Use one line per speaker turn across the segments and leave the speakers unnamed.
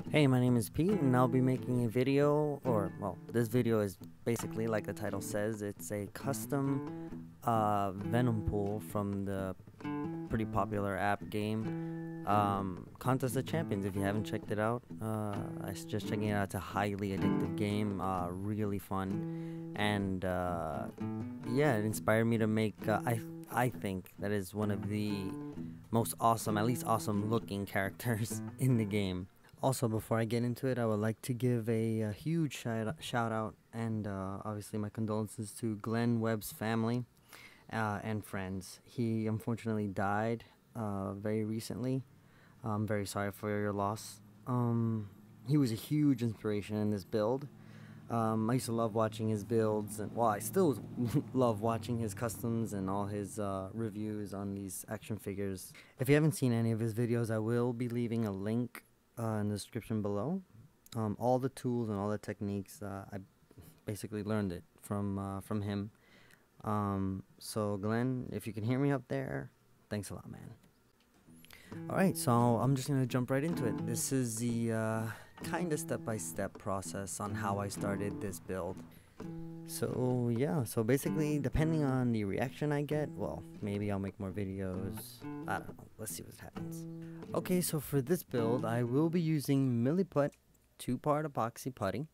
Hey, my name is Pete, and I'll be making a video, well, this video is basically, like the title says, it's a custom Venom pool from the pretty popular app game, Contest of Champions. If you haven't checked it out, I suggest checking it out. It's a highly addictive game, really fun, and yeah, it inspired me to make, I think that is one of the most awesome, at least awesome looking characters in the game. Also, before I get into it, I would like to give a huge shout out and obviously my condolences to Glenn Webb's family and friends. He unfortunately died very recently. I'm very sorry for your loss. He was a huge inspiration in this build. I used to love watching his builds, and well, I still love watching his customs and all his reviews on these action figures. If you haven't seen any of his videos, I will be leaving a link in the description below. All the tools and all the techniques, I basically learned it from him. So Glenn, if you can hear me up there, thanks a lot, man. Alright, so I'm just gonna jump right into it. This is the kind of step-by-step process on how I started this build. So yeah, so basically, depending on the reaction I get, well, maybe I'll make more videos. I don't know. Let's see what happens. Okay, so for this build, I will be using Milliput 2-part epoxy putty.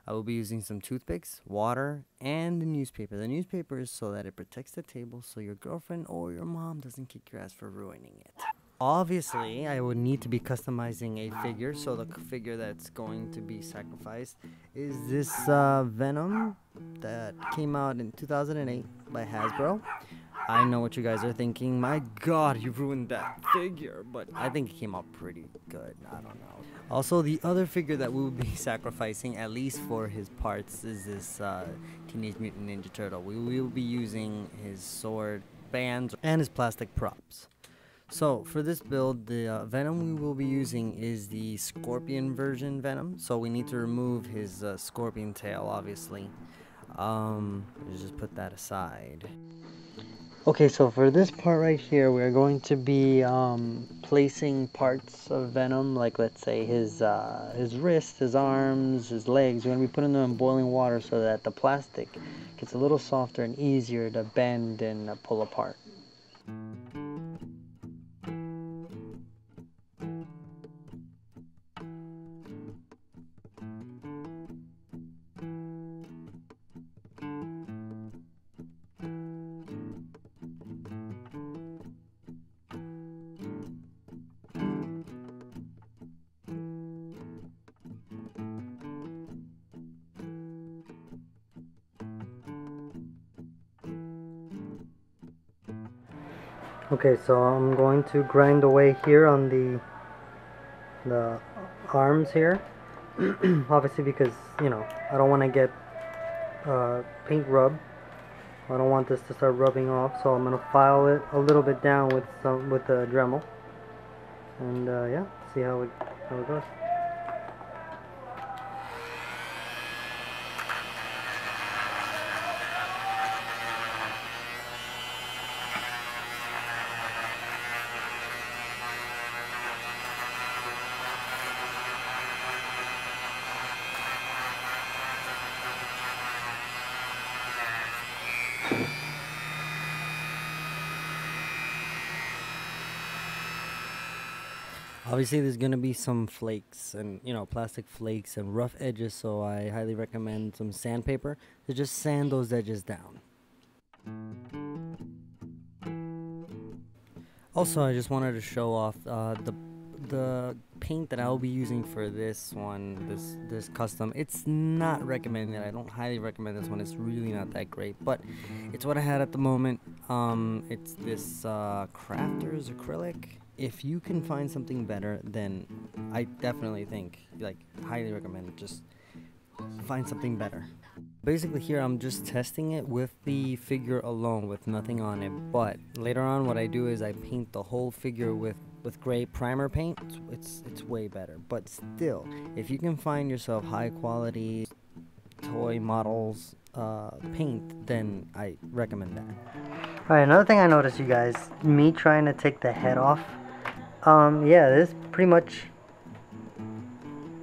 I will be using some toothpicks, water, and the newspaper. The newspaper is so that it protects the table so your girlfriend or your mom doesn't kick your ass for ruining it. Obviously, I would need to be customizing a figure, so the figure that's going to be sacrificed is this Venom that came out in 2008 by Hasbro. I know what you guys are thinking, my god, you ruined that figure, but I think it came out pretty good, I don't know. Also, the other figure that we will be sacrificing, at least for his parts, is this Teenage Mutant Ninja Turtle. We will be using his sword, bands, and his plastic props. So for this build, the Venom we will be using is the Scorpion version Venom. So we need to remove his scorpion tail, obviously. Let's just put that aside. Okay, so for this part right here, we're going to be placing parts of Venom, like let's say his wrist, his arms, his legs. We're going to be putting them in boiling water so that the plastic gets a little softer and easier to bend and pull apart. Okay, so I'm going to grind away here on the arms here. Obviously, because you know I don't want to get paint rub. I don't want this to start rubbing off, so I'm gonna file it a little bit down with the Dremel, and yeah, see how it goes. Obviously, there's gonna be some flakes and plastic flakes and rough edges, so I highly recommend some sandpaper to just sand those edges down. Also, I just wanted to show off the paint that I'll be using for this one, this custom. It's not recommended. I don't highly recommend this one. It's really not that great, but it's what I had at the moment. It's this Crafters acrylic. If you can find something better, then I definitely think, highly recommend it. Just find something better. Basically here I'm just testing it with the figure alone, with nothing on it, but later on what I do is I paint the whole figure with gray primer paint. It's way better. But still, if you can find yourself high quality toy models paint, then I recommend that. Alright, another thing I noticed, you guys, me trying to take the head off, yeah, this pretty much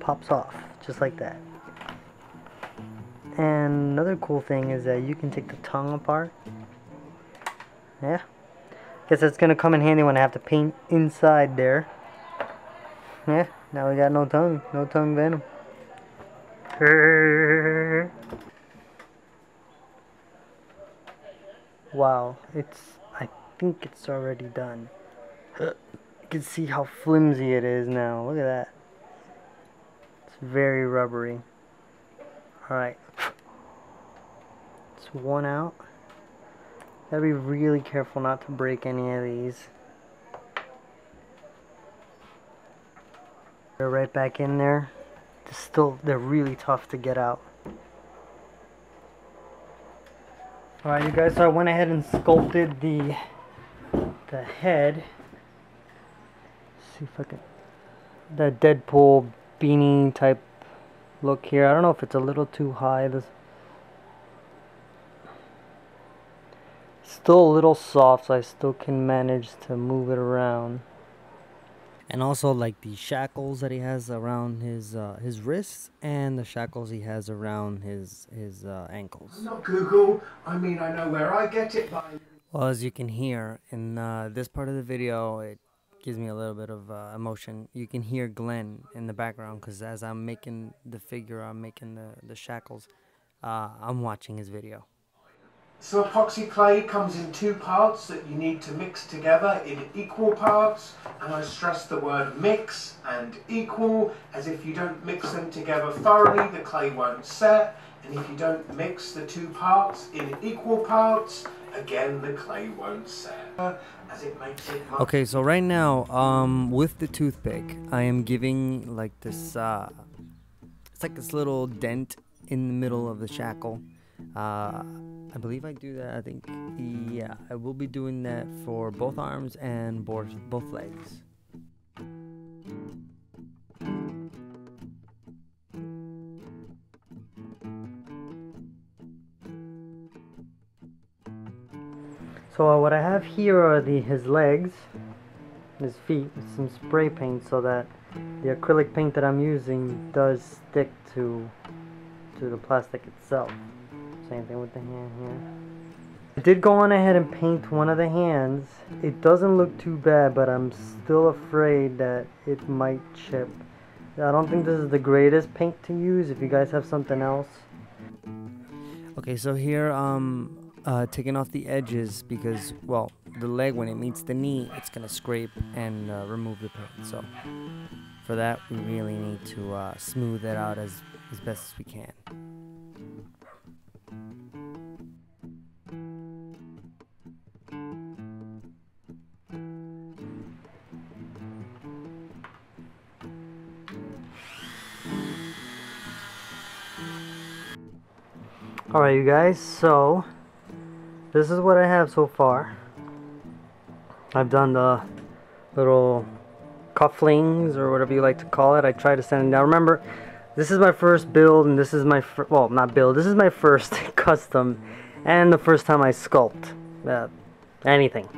pops off, just like that. And another cool thing is that you can take the tongue apart. Yeah. Guess that's gonna come in handy when I have to paint inside there. Yeah, now we got no tongue venom. Wow, I think it's already done. You can see how flimsy it is now. Look at that. It's very rubbery. Alright. It's one out. Gotta be really careful not to break any of these. They're right back in there. They're really tough to get out. Alright, you guys, so I went ahead and sculpted the head. Let's see if I can, that Deadpool beanie type look here. I don't know if it's a little too high. This still a little soft, so I still can manage to move it around.
And also like the shackles that he has around his wrists, and the shackles he has around his ankles.
I'm not Google. I mean, I know where I get it by.
Well, as you can hear in this part of the video, it gives me a little bit of emotion. You can hear Glenn in the background, because as I'm making the figure, I'm making the shackles, I'm watching his video.
So epoxy clay comes in two parts that you need to mix together in equal parts, and I stress the word mix and equal, as if you don't mix them together thoroughly, the clay won't set, and if you don't mix the two parts in equal parts, again the clay won't set, as it makes it much.
Okay, so right now, with the toothpick, I am giving like this, it's like this little dent in the middle of the shackle. I believe I do that. I think, yeah, I will be doing that for both arms and both legs.
So what I have here are his legs, his feet, with some spray paint, so that the acrylic paint that I'm using does stick to the plastic itself. Same thing with the hand here. I did go on ahead and paint one of the hands. It doesn't look too bad, but I'm still afraid that it might chip. I don't think this is the greatest paint to use. If you guys have something else.
Okay, so here taking off the edges, because, well, the leg, when it meets the knee, it's gonna scrape and remove the paint. So for that, we really need to smooth it out as best as we can.
Alright, you guys, so this is what I have so far. I've done the little cufflings, or whatever you like to call it. I try to send it down. Remember, this is my first build, and this is my well, not build, this is my first custom, and the first time I sculpt anything.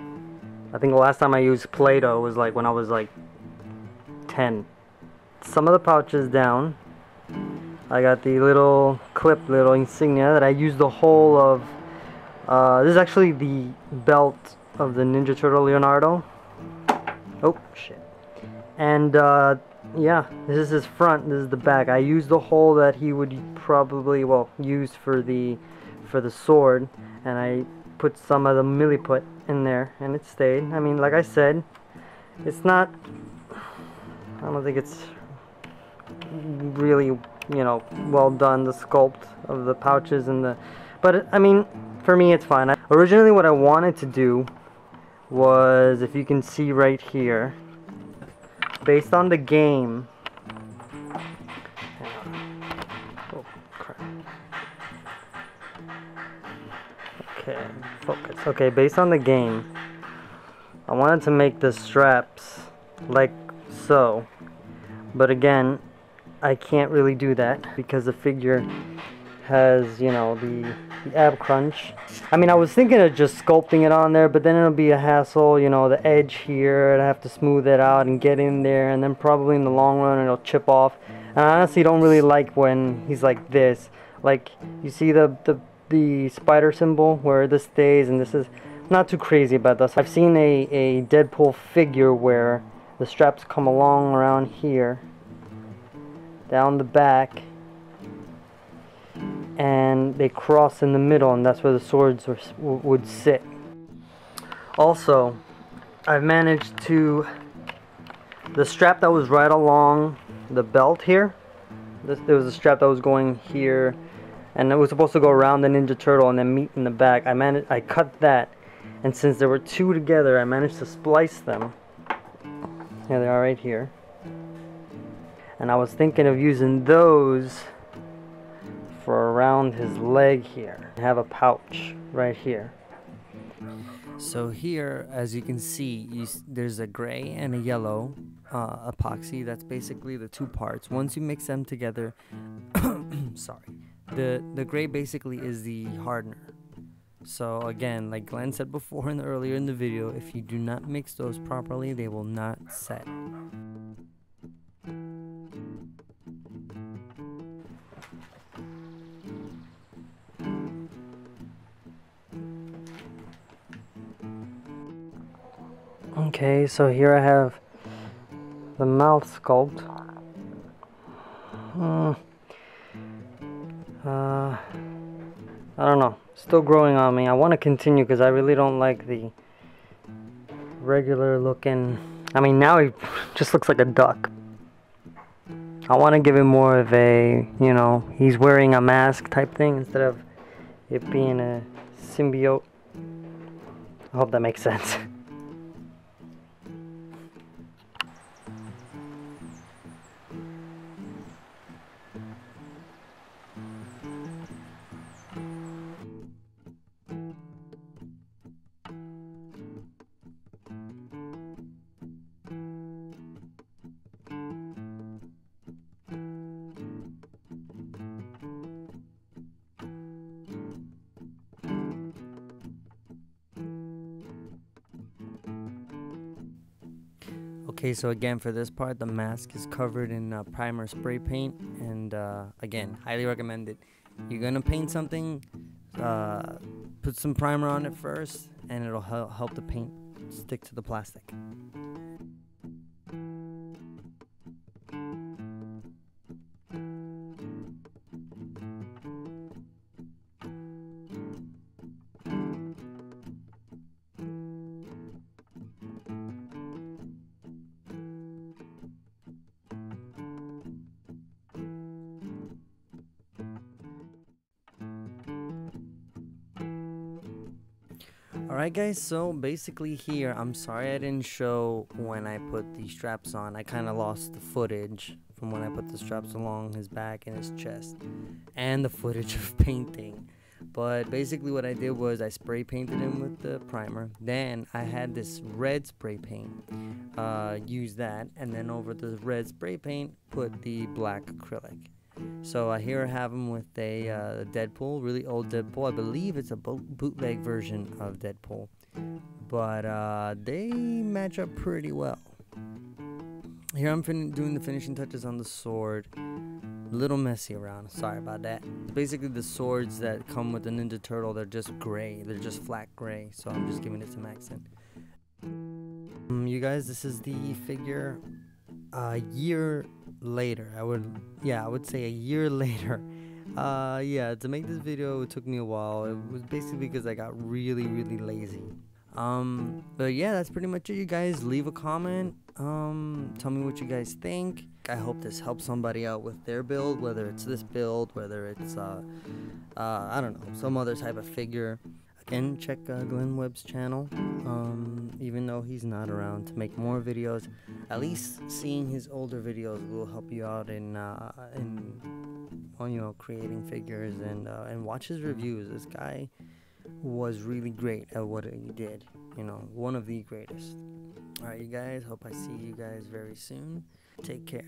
I think the last time I used Play-Doh was like when I was like 10. Some of the pouches down. I got the little clip, little insignia that I used the whole of. This is actually the belt of the Ninja Turtle Leonardo. Oh shit! And yeah, this is his front. This is the back. I used the hole that he would probably use for the sword, and I put some of the milliput in there, and it stayed. I mean, like I said, it's not. I don't think it's really, you know, well done, the sculpt of the pouches and the, but I mean, for me it's fine. Originally what I wanted to do was, if you can see right here, based on the game, oh crap, okay, focus, okay, based on the game, I wanted to make the straps like so, but again, I can't really do that because the figure has, you know, the the ab crunch. I mean, I was thinking of just sculpting it on there, but then it'll be a hassle, you know, the edge here, I'd have to smooth it out and get in there, and then probably in the long run it'll chip off. And I honestly don't really like when he's like this. Like, you see the spider symbol where this stays, and this is not too crazy about this. I've seen a Deadpool figure where the straps come along around here, down the back, and they cross in the middle, and that's where the swords would sit. Also, I've managed to, the strap that was right along the belt here, there was a strap that was going here, and it was supposed to go around the Ninja Turtle and then meet in the back. I cut that, and since there were two together, I managed to splice them. Here they are right here. And I was thinking of using those for around his leg here. I have a pouch right here.
So here, as you can see, there's a gray and a yellow epoxy. That's basically the two parts. Once you mix them together, sorry, the gray basically is the hardener. So again, like Glenn said before earlier in the video, if you do not mix those properly, they will not set.
Okay, so here I have the mouth sculpt. I don't know, still growing on me. I want to continue because I really don't like the regular looking. I mean, now he just looks like a duck. I want to give him more of a, you know, he's wearing a mask type thing instead of it being a symbiote. I hope that makes sense.
Okay, so again, for this part, the mask is covered in primer spray paint, and again, highly recommended. You're gonna paint something, put some primer on it first, and it'll help the paint stick to the plastic. Alright guys, so basically here, I'm sorry I didn't show when I put the straps on. I kind of lost the footage from when I put the straps along his back and his chest, and the footage of painting. But basically what I did was I spray painted him with the primer. Then I had this red spray paint, use that, and then over the red spray paint put the black acrylic. So here I have him with a Deadpool, really old Deadpool. I believe it's a bootleg version of Deadpool, but they match up pretty well. Here I'm doing the finishing touches on the sword. A little messy around, sorry about that. Basically the swords that come with the Ninja Turtle, they're just gray, they're just flat gray, so I'm just giving it some accent. You guys, this is the figure a year later. I would say a year later. Yeah, to make this video it took me a while. It was basically because I got really lazy. But yeah, that's pretty much it, you guys. Leave a comment, tell me what you guys think. I hope this helps somebody out with their build, whether it's this build, whether it's I don't know, some other type of figure. Again, check Glenn Webb's channel, even though he's not around to make more videos. At least seeing his older videos will help you out in you know, creating figures, and watch his reviews. This guy was really great at what he did, you know, one of the greatest. Alright you guys, hope I see you guys very soon. Take care.